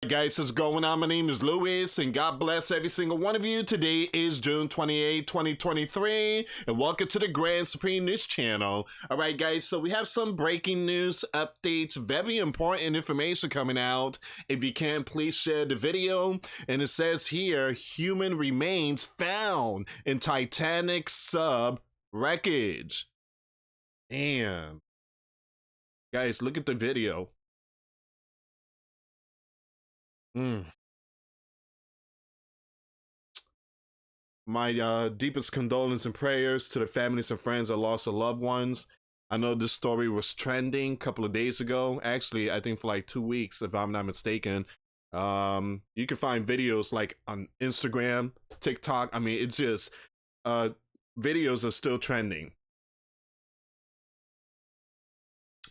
guys, what's going on? My name is Louis, and God bless every single one of you. Today is June 28, 2023, and welcome to the Grand Supreme News Channel. Alright guys, so we have some breaking news updates, very important information coming out. If you can, please share the video. And it says here, human remains found in Titanic sub wreckage. And guys, look at the video. My deepest condolences and prayers to the families and friends that lost their loved ones. I know this story was trending a couple of days ago. Actually, I think for like 2 weeks, if I'm not mistaken. You can find videos like on Instagram, TikTok. I mean, it's just videos are still trending.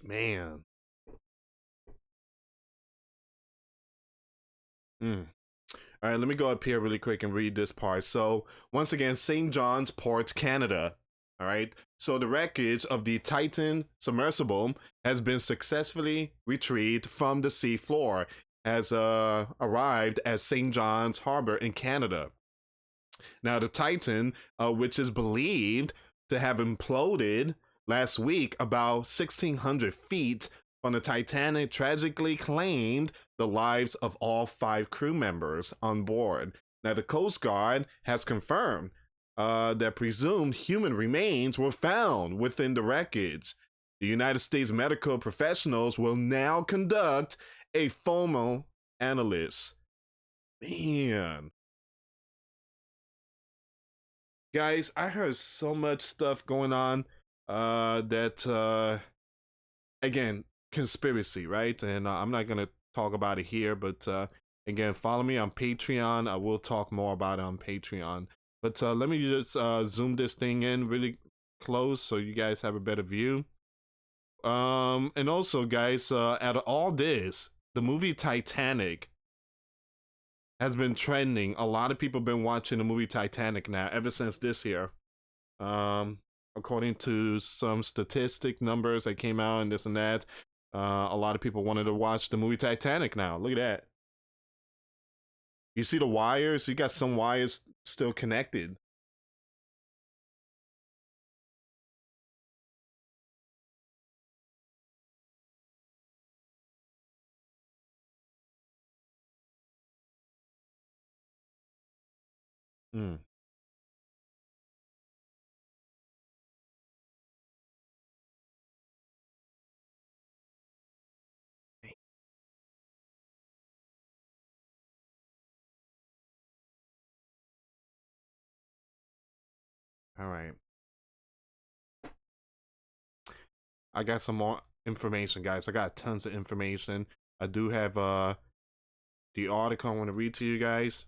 Man. All right, let me go up here really quick and read this part. So, once again, St. John's Port, Canada. All right. So, the wreckage of the Titan submersible has been successfully retrieved from the sea floor, has arrived at St. John's Harbor in Canada. Now, the Titan, which is believed to have imploded last week about 1,600 feet from the Titanic, tragically claimed the lives of all 5 crew members on board. Now, the Coast Guard has confirmed that presumed human remains were found within the wreckage. The United States medical professionals will now conduct a formal analysis. Man. Guys, I heard so much stuff going on that, again, conspiracy, right? And I'm not going to talk about it here, but again, follow me on Patreon. I will talk more about it on Patreon. But let me just zoom this thing in really close so you guys have a better view. And also, guys, out of all this, the movie Titanic has been trending. A lot of people have been watching the movie Titanic now ever since this year. According to some statistic numbers that came out and this and that, a lot of people wanted to watch the movie Titanic now. Look at that. You see the wires? You got some wires still connected. All right. I got some more information, guys. I got tons of information. I do have the article I want to read to you guys.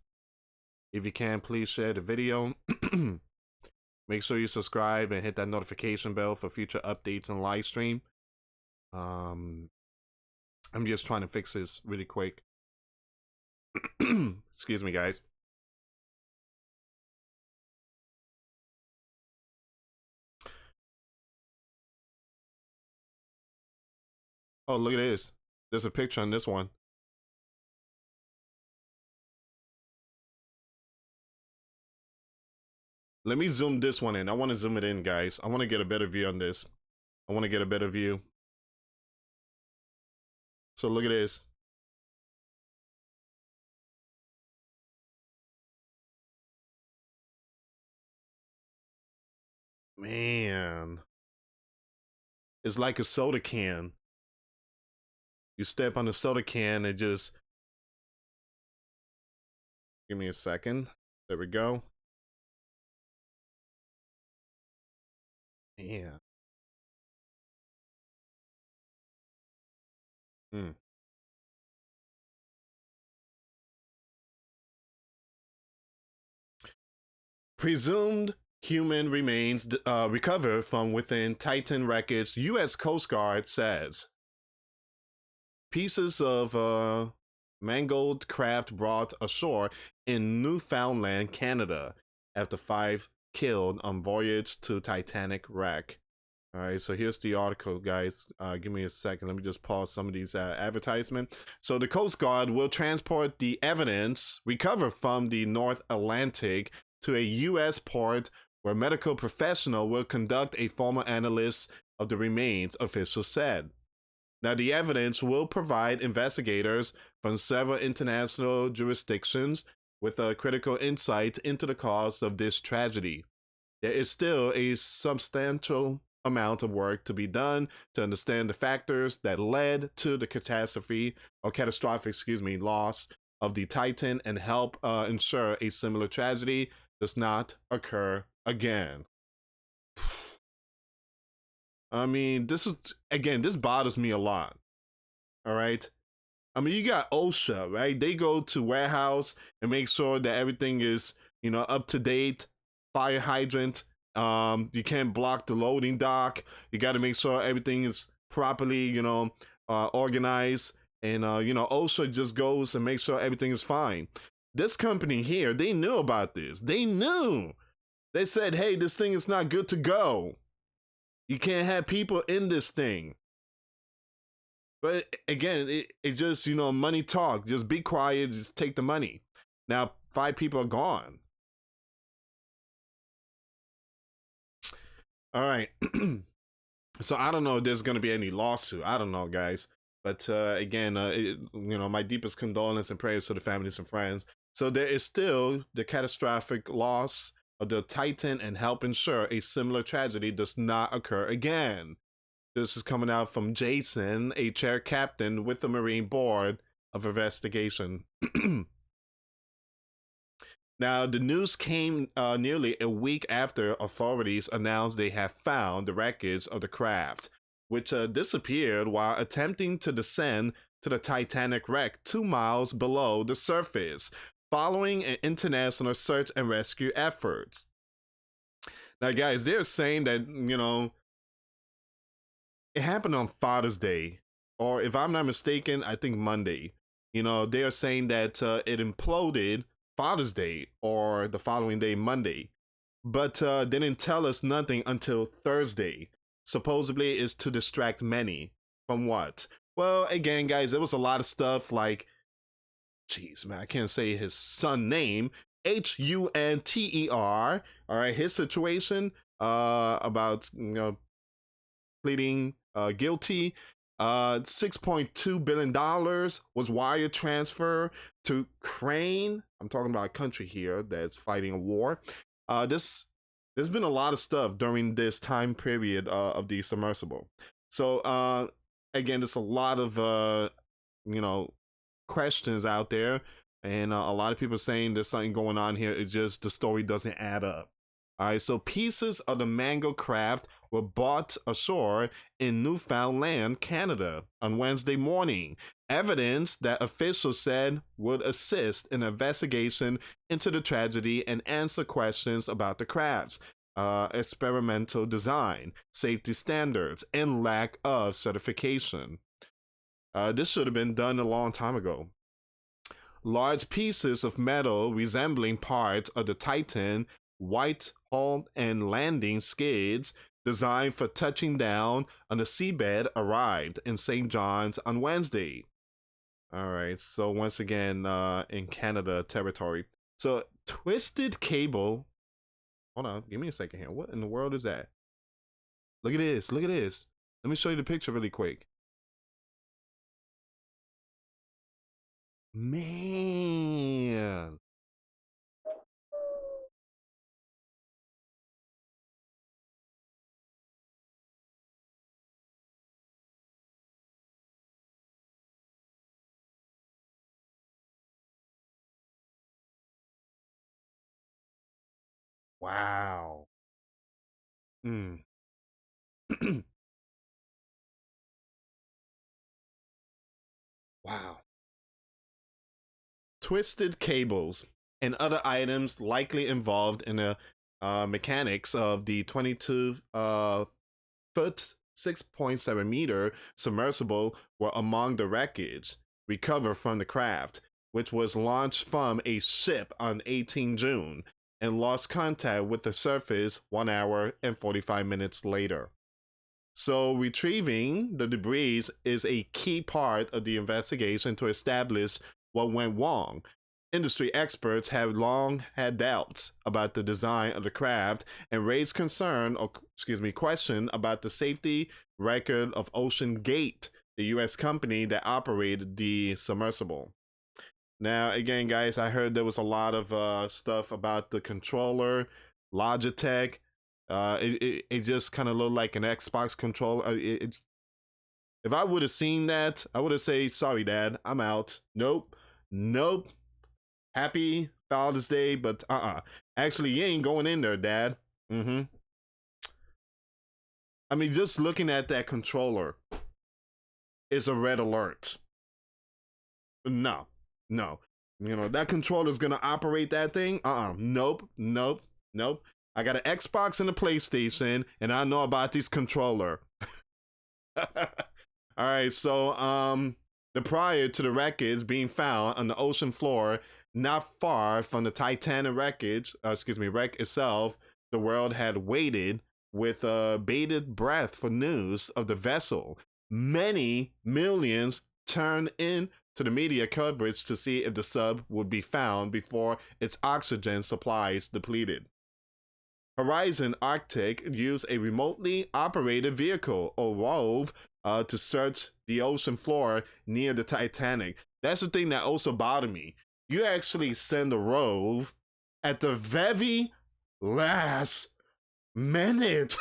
If you can, please share the video. Make sure you subscribe and hit that notification bell for future updates and live stream. I'm just trying to fix this really quick. Excuse me, guys. Oh, look at this. There's a picture on this one. Let me zoom this one in. I want to zoom it in, guys. I want to get a better view on this. I want to get a better view. So look at this. Man. It's like a soda can. You step on the soda can and just... Give me a second. There we go. Yeah. Presumed human remains recovered from within Titan wreckage, U.S. Coast Guard says. Pieces of mangled craft brought ashore in Newfoundland, Canada, after 5 killed on voyage to Titanic wreck. All right, so here's the article, guys. Give me a second. Let me just pause some of these advertisements. So the Coast Guard will transport the evidence recovered from the North Atlantic to a U.S. port where medical professional will conduct a formal analysis of the remains, officials said. Now, the evidence will provide investigators from several international jurisdictions with a critical insight into the cause of this tragedy. There is still a substantial amount of work to be done to understand the factors that led to the catastrophic, loss of the Titan and help ensure a similar tragedy does not occur again. I mean, this bothers me a lot. All right. I mean, you got OSHA, right? They go to warehouse and make sure that everything is, up to date. Fire hydrant. You can't block the loading dock. You got to make sure everything is properly, organized. And OSHA just goes and makes sure everything is fine. This company here, they knew about this. They knew. They said, "Hey, this thing is not good to go. You can't have people in this thing." But again, it just, money talk. Just be quiet, just take the money. Now, 5 people are gone. All right. So I don't know if there's going to be any lawsuit. I don't know, guys. But again, my deepest condolence and prayers to the families and friends. So there is still the catastrophic loss of the Titan and help ensure a similar tragedy does not occur again. This is coming out from Jason, a chair captain with the Marine Board of Investigation. Now, the news came nearly a week after authorities announced they have found the wreckage of the craft, which disappeared while attempting to descend to the Titanic wreck 2 miles below the surface, following an international search and rescue efforts. Now, guys, they're saying that, it happened on Father's Day, or if I'm not mistaken, I think Monday. They are saying that it imploded Father's Day or the following day, Monday, but they didn't tell us nothing until Thursday. Supposedly, is to distract many from what? Well, again, guys, there was a lot of stuff like, jeez, man, I can't say his son name. Hunter. All right, his situation about pleading guilty. $6.2 billion was wire transfer to Crane. I'm talking about a country here that's fighting a war. There's been a lot of stuff during this time period of the submersible. So again, there's a lot of questions out there, and a lot of people saying there's something going on here. It's just the story doesn't add up. All right, so pieces of the Mango craft were brought ashore in Newfoundland, Canada on Wednesday morning. Evidence that officials said would assist in investigation into the tragedy and answer questions about the craft's experimental design, safety standards, and lack of certification. This should have been done a long time ago. Large pieces of metal resembling parts of the Titan white hull and landing skids designed for touching down on the seabed arrived in St. John's on Wednesday. All right, so once again, in Canada territory. So twisted cable. Hold on, give me a second here. What in the world is that? Look at this. Look at this. Let me show you the picture really quick. Man. Wow. Mm. Wow. Twisted cables and other items likely involved in the mechanics of the 22 foot 6.7 meter submersible were among the wreckage recovered from the craft, which was launched from a ship on 18 June and lost contact with the surface 1 hour and 45 minutes later. So retrieving the debris is a key part of the investigation to establish what went wrong. Industry experts have long had doubts about the design of the craft and raised question about the safety record of Ocean Gate, the U.S. company that operated the submersible. Now, again, guys, I heard there was a lot of stuff about the controller, Logitech. It just kind of looked like an Xbox controller. If I would have seen that, I would have said, "Sorry, Dad, I'm out." Nope, nope. Happy Father's Day, but actually, you ain't going in there, Dad. I mean, just looking at that controller is a red alert. No, no. You know, that controller's gonna operate that thing? Nope, nope, nope. I got an Xbox and a PlayStation, and I know about this controller. All right, so the prior to the wreckage being found on the ocean floor, not far from the Titanic wreck itself, the world had waited with bated breath for news of the vessel. Many millions turned in to the media coverage to see if the sub would be found before its oxygen supplies depleted. Horizon Arctic used a remotely operated vehicle, or ROV, to search the ocean floor near the Titanic. That's the thing that also bothered me. You actually send a ROV at the very last minute.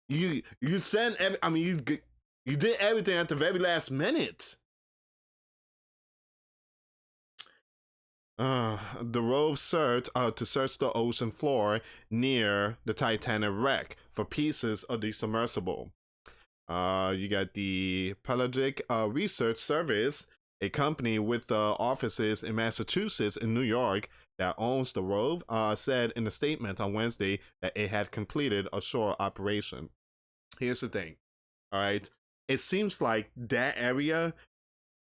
you send you did everything at the very last minute. The ROV searched to search the ocean floor near the Titanic wreck for pieces of the submersible. You got the Pelagic Research Service, a company with offices in Massachusetts and New York that owns the ROV, said in a statement on Wednesday that it had completed a shore operation. Here's the thing, all right? It seems like that area,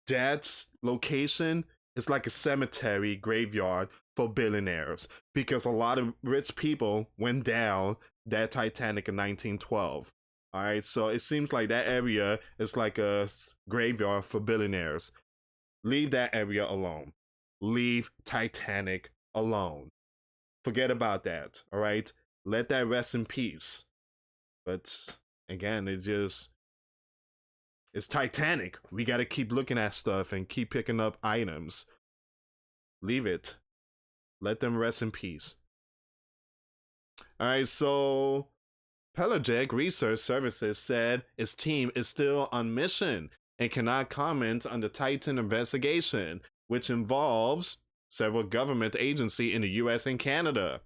that location, is like a cemetery graveyard for billionaires because a lot of rich people went down that Titanic in 1912. All right, so it seems like that area is like a graveyard for billionaires. Leave that area alone. Leave Titanic alone. Forget about that, all right? Let that rest in peace. But again, it's Titanic. We got to keep looking at stuff and keep picking up items. Leave it. Let them rest in peace. All right, so Pelagic Research Services said its team is still on mission and cannot comment on the Titan investigation, which involves several government agencies in the US and Canada.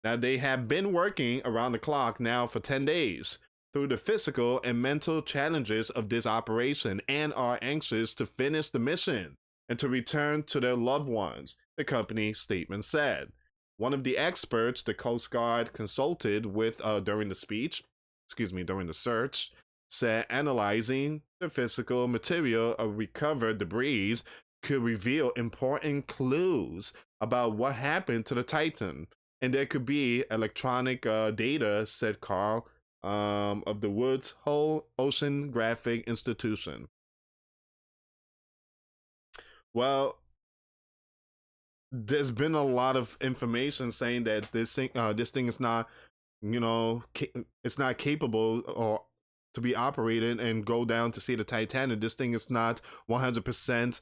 Now, they have been working around the clock now for 10 days through the physical and mental challenges of this operation and are anxious to finish the mission and to return to their loved ones, the company statement said. One of the experts the Coast Guard consulted with during the search, said analyzing the physical material of recovered debris could reveal important clues about what happened to the Titan. And there could be electronic data, said Carl, of the Woods Hole Oceanographic Institution. Well, there's been a lot of information saying that this thing is not, it's not capable or to be operated and go down to see the Titanic. This thing is not 100%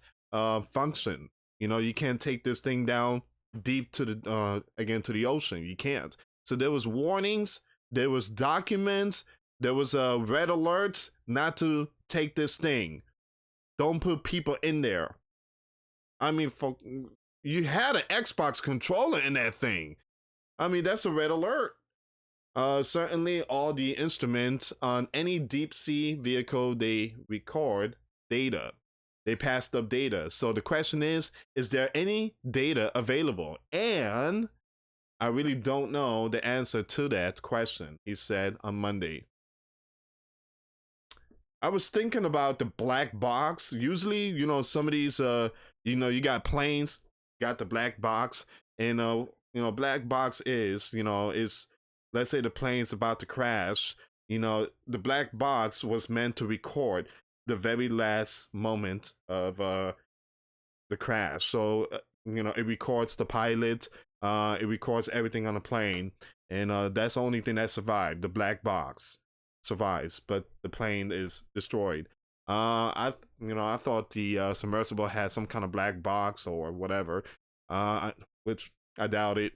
function. You can't take this thing down deep to the ocean. You can't. So there was warnings, there was documents, there was red alerts not to take this thing. Don't put people in there. I mean, you had an Xbox controller in that thing. I mean, that's a red alert. Certainly all the instruments on any deep sea vehicle, they record data. They passed up data. So the question is there any data available? And I really don't know the answer to that question, he said on Monday. I was thinking about the black box. Usually, some of these, you got planes, got the black box, and, black box is let's say the plane's about to crash, the black box was meant to record the very last moment of the crash. So it records the pilot, it records everything on the plane, and that's the only thing that survived. The black box survives, but the plane is destroyed. I thought the submersible had some kind of black box or whatever, which I doubt it.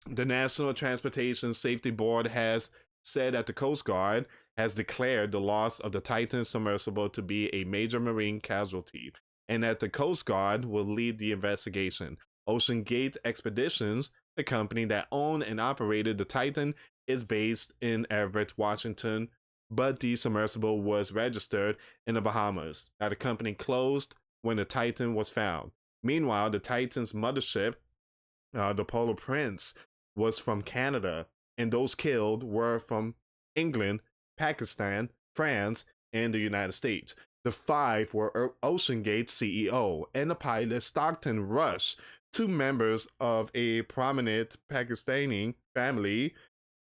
The National Transportation Safety Board has said that the Coast Guard has declared the loss of the Titan submersible to be a major marine casualty, and that the Coast Guard will lead the investigation. Ocean Gate Expeditions, the company that owned and operated the Titan, is based in Everett, Washington, but the submersible was registered in the Bahamas. Now, the company closed when the Titan was found. Meanwhile, the Titan's mothership, the Polar Prince, was from Canada, and those killed were from England, Pakistan, France, and the United States. The 5 were Ocean Gate CEO and the pilot Stockton Rush, 2 members of a prominent Pakistani family,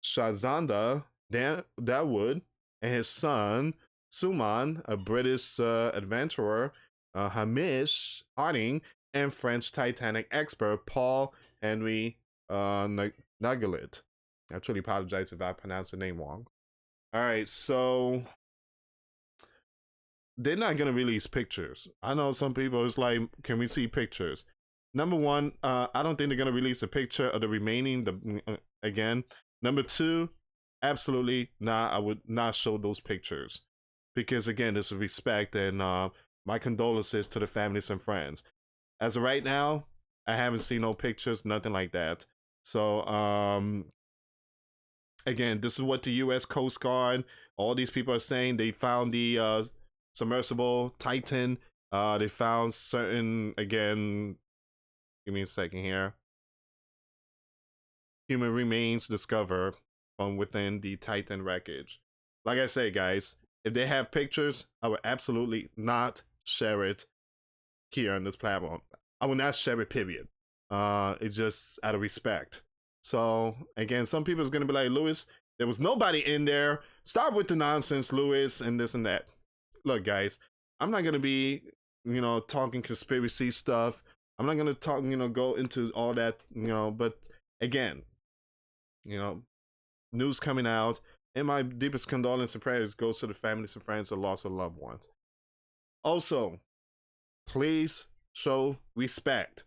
Shahzada Dawood, and his son Suman, a British adventurer, Hamish Harding, and French Titanic expert Paul Henry Nugalit. I truly apologize if I pronounced the name wrong. All right, so they're not gonna release pictures. I know some people is like, can we see pictures? Number one, I don't think they're gonna release a picture of the remaining. Again. Number 2, absolutely not. I would not show those pictures because again, this is respect, and my condolences to the families and friends. As of right now, I haven't seen no pictures, nothing like that. So again, this is what the U.S. Coast Guard, all these people are saying. They found the submersible Titan. They found certain, again, give me a second here, human remains discovered from within the Titan wreckage. Like I say, guys, if they have pictures, I would absolutely not share it here on this platform. I will not share it, period. It's just out of respect. So again, some people is gonna be like, Lewis, there was nobody in there. Stop with the nonsense, Lewis, and this and that. Look, guys, I'm not gonna be, talking conspiracy stuff. I'm not gonna talk, go into all that, but again, news coming out, and my deepest condolence and prayers goes to the families and friends that lost their loved ones. Also, please show respect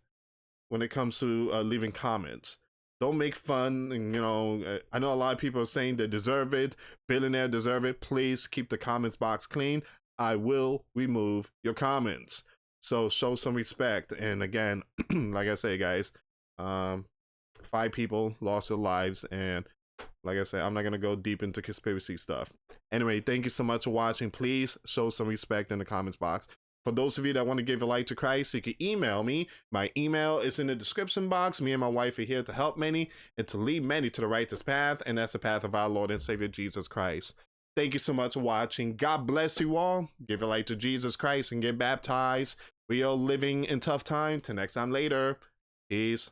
when it comes to leaving comments. Don't make fun. And, I know a lot of people are saying they deserve it. Billionaire deserve it. Please keep the comments box clean. I will remove your comments. So show some respect. And again, like I say, guys, 5 people lost their lives. And like I said, I'm not going to go deep into conspiracy stuff. Anyway, thank you so much for watching. Please show some respect in the comments box. For those of you that want to give your life to Christ, you can email me. My email is in the description box. Me and my wife are here to help many and to lead many to the righteous path, and that's the path of our Lord and Savior Jesus Christ. Thank you so much for watching. God bless you all. Give your life to Jesus Christ and get baptized. We are living in tough times. Till next time later. Peace.